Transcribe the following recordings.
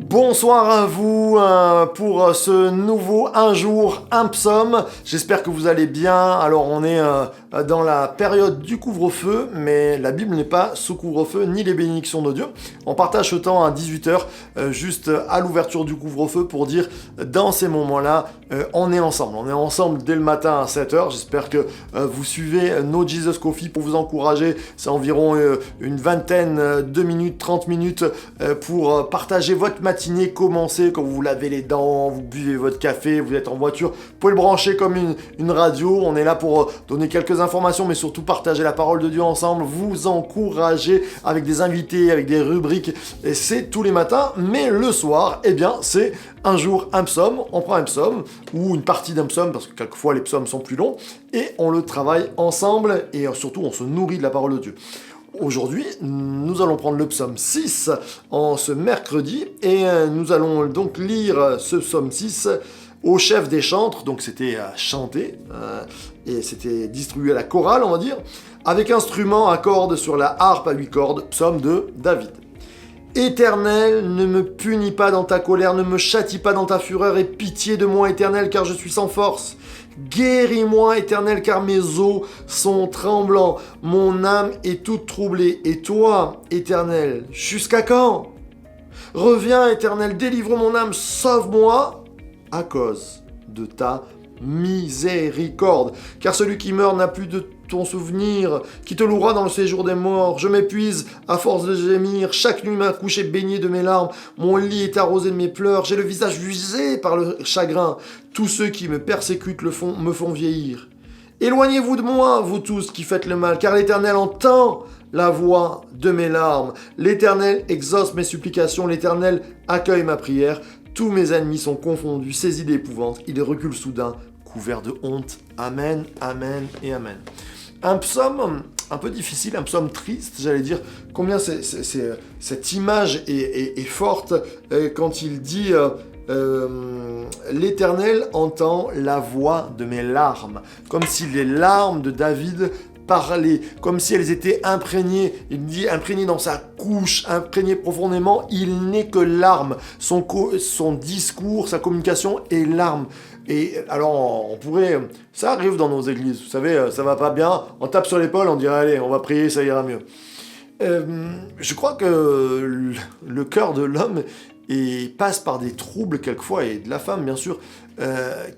Bonsoir à vous pour ce nouveau Un jour, un psaume. J'espère que vous allez bien. Alors on est dans la période du couvre-feu, mais la Bible n'est pas sous couvre-feu, ni les bénédictions de Dieu. On partage ce temps à 18h, juste à l'ouverture du couvre-feu pour dire, dans ces moments-là, on est ensemble. On est ensemble dès le matin à 7h. J'espère que vous suivez No Jesus Coffee pour vous encourager. C'est environ une vingtaine de minutes, 30 minutes pour partager votre matinée. Commencez quand vous vous lavez les dents, vous buvez votre café, vous êtes en voiture. Vous pouvez le brancher comme une radio. On est là pour donner quelques informations, mais surtout partager la parole de Dieu ensemble, vous encourager avec des invités, avec des rubriques. Et c'est tous les matins, mais le soir, eh bien, c'est un jour, un psaume. On prend un psaume ou une partie d'un psaume, parce que quelquefois les psaumes sont plus longs, et on le travaille ensemble, et surtout on se nourrit de la parole de Dieu. Aujourd'hui, nous allons prendre le psaume 6 en ce mercredi, et nous allons donc lire ce psaume 6 au chef des chantres, donc c'était chanté, et c'était distribué à la chorale, on va dire, avec instrument à cordes sur la harpe à 8 cordes, psaume de David. Éternel, ne me punis pas dans ta colère, ne me châtie pas dans ta fureur, et pitié de moi, Éternel, car je suis sans force. Guéris-moi, Éternel, car mes os sont tremblants, mon âme est toute troublée. Et toi, Éternel, jusqu'à quand? Reviens, Éternel, délivre mon âme, sauve-moi, à cause de ta miséricorde. Car celui qui meurt n'a plus de ton souvenir, qui te louera dans le séjour des morts. Je m'épuise à force de gémir, chaque nuit ma couche est baignée de mes larmes, mon lit est arrosé de mes pleurs, j'ai le visage usé par le chagrin. Tous ceux qui me persécutent me font vieillir. Éloignez-vous de moi, vous tous qui faites le mal, car l'Éternel entend la voix de mes larmes. L'Éternel exauce mes supplications, l'Éternel accueille ma prière. Tous mes ennemis sont confondus, saisis d'épouvante, ils reculent soudain, couverts de honte. Amen, amen et amen. Un psaume un peu difficile, un psaume triste, j'allais dire, combien cette image est forte quand il dit l'Éternel entend la voix de mes larmes, comme si les larmes de David parlaient, comme si elles étaient imprégnées, il dit imprégnées dans sa couche, imprégnées profondément, il n'est que larmes, son discours, sa communication est larmes. Et alors, on pourrait... Ça arrive dans nos églises, vous savez, ça va pas bien, on tape sur l'épaule, on dirait, allez, on va prier, ça ira mieux. Je crois que le cœur de l'homme passe par des troubles quelquefois, et de la femme, bien sûr,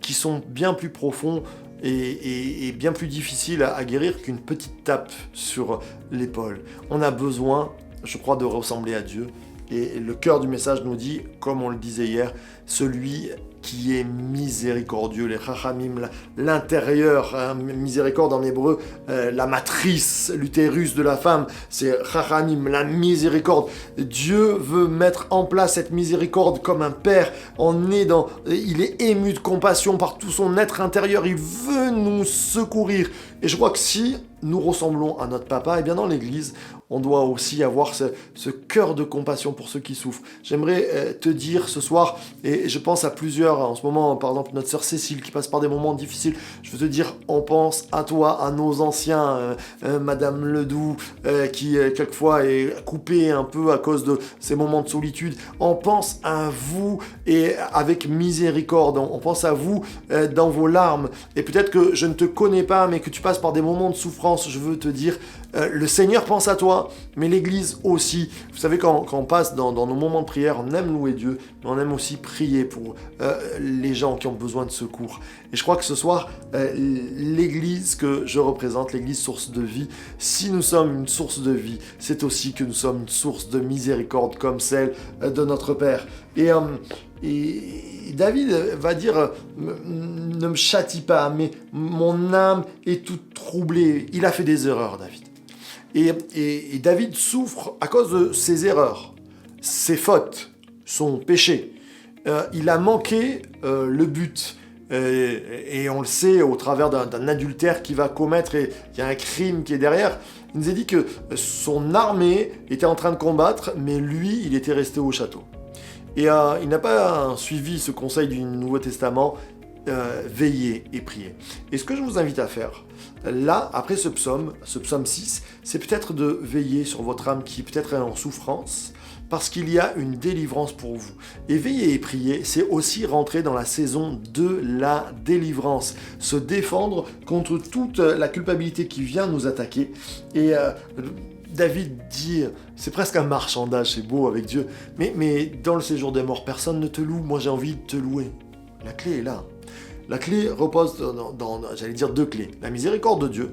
qui sont bien plus profonds et bien plus difficiles à guérir qu'une petite tape sur l'épaule. On a besoin, je crois, de ressembler à Dieu. Et le cœur du message nous dit, comme on le disait hier, celui qui est miséricordieux, les chachamim, l'intérieur, hein, miséricorde en hébreu, la matrice, l'utérus de la femme, c'est chachamim, la miséricorde. Dieu veut mettre en place cette miséricorde comme un père. Il est ému de compassion par tout son être intérieur, il veut nous secourir. Et je crois que si nous ressemblons à notre papa, et bien dans l'église, on doit aussi avoir ce cœur de compassion pour ceux qui souffrent. J'aimerais te dire ce soir, et je pense à plusieurs en ce moment, par exemple notre sœur Cécile qui passe par des moments difficiles, je veux te dire, on pense à toi, à nos anciens, Madame Ledoux, qui quelquefois est coupée un peu à cause de ces moments de solitude. On pense à vous et avec miséricorde, on pense à vous dans vos larmes. Et peut-être que je ne te connais pas, mais que tu passes par des moments de souffrance, je veux te dire, le Seigneur pense à toi, mais l'Église aussi. Vous savez, quand on passe dans nos moments de prière, on aime louer Dieu, mais on aime aussi prier pour les gens qui ont besoin de secours. Et je crois que ce soir, l'Église que je représente, l'Église source de vie, si nous sommes une source de vie, c'est aussi que nous sommes une source de miséricorde comme celle de notre Père. Et David va dire, ne me châtie pas, mais mon âme est toute troublée. Il a fait des erreurs, David. Et David souffre à cause de ses erreurs, ses fautes, son péché. Il a manqué le but. Et on le sait au travers d'un adultère qu'il va commettre, et il y a un crime qui est derrière. Il nous a dit que son armée était en train de combattre, mais lui, il était resté au château. Et il n'a pas suivi ce conseil du Nouveau Testament, veiller et prier. Et ce que je vous invite à faire, là, après ce psaume 6, c'est peut-être de veiller sur votre âme qui peut-être est en souffrance, parce qu'il y a une délivrance pour vous. Et veiller et prier, c'est aussi rentrer dans la saison de la délivrance, se défendre contre toute la culpabilité qui vient nous attaquer. Et David dit, c'est presque un marchandage, c'est beau avec Dieu, mais dans le séjour des morts, personne ne te loue, moi j'ai envie de te louer. La clé est là. La clé repose dans j'allais dire deux clés, la miséricorde de Dieu,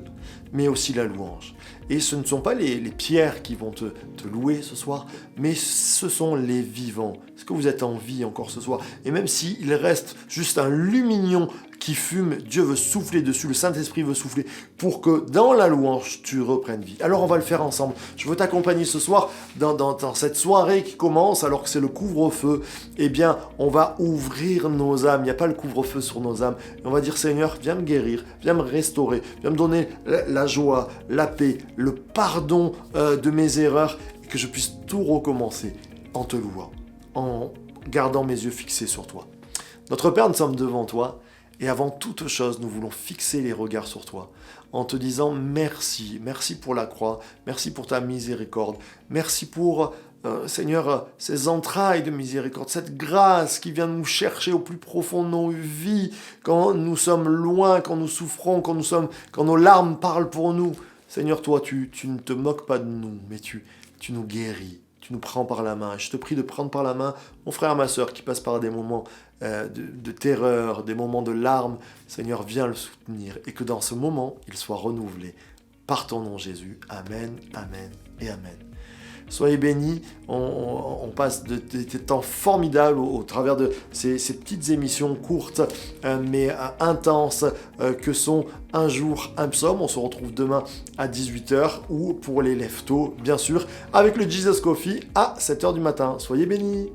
mais aussi la louange. Et ce ne sont pas les pierres qui vont te louer ce soir, mais ce sont les vivants. Est-ce que vous êtes en vie encore ce soir? Et même s'il reste juste un lumignon qui fume, Dieu veut souffler dessus, le Saint-Esprit veut souffler pour que dans la louange, tu reprennes vie. Alors on va le faire ensemble. Je veux t'accompagner ce soir dans cette soirée qui commence alors que c'est le couvre-feu. Eh bien, on va ouvrir nos âmes. Il n'y a pas le couvre-feu sur nos âmes. Et on va dire, Seigneur, viens me guérir, viens me restaurer, viens me donner la joie, la paix, le pardon de mes erreurs, et que je puisse tout recommencer en te louant, en gardant mes yeux fixés sur toi. Notre Père, nous sommes devant toi. Et avant toute chose, nous voulons fixer les regards sur toi, en te disant merci, merci pour la croix, merci pour ta miséricorde, merci pour, Seigneur, ces entrailles de miséricorde, cette grâce qui vient nous chercher au plus profond de nos vies, quand nous sommes loin, quand nous souffrons, quand nos larmes parlent pour nous. Seigneur, toi, tu ne te moques pas de nous, mais tu nous guéris. Tu nous prends par la main. Je te prie de prendre par la main mon frère, ma sœur qui passe par des moments de terreur, des moments de larmes. Seigneur, viens le soutenir et que dans ce moment, il soit renouvelé. Par ton nom, Jésus. Amen, amen et amen. Soyez bénis, on passe des temps formidables au travers de ces petites émissions courtes mais intenses que sont Un jour, un psaume. On se retrouve demain à 18h ou pour les lève-tôt, bien sûr, avec le Jesus Coffee à 7h du matin. Soyez bénis.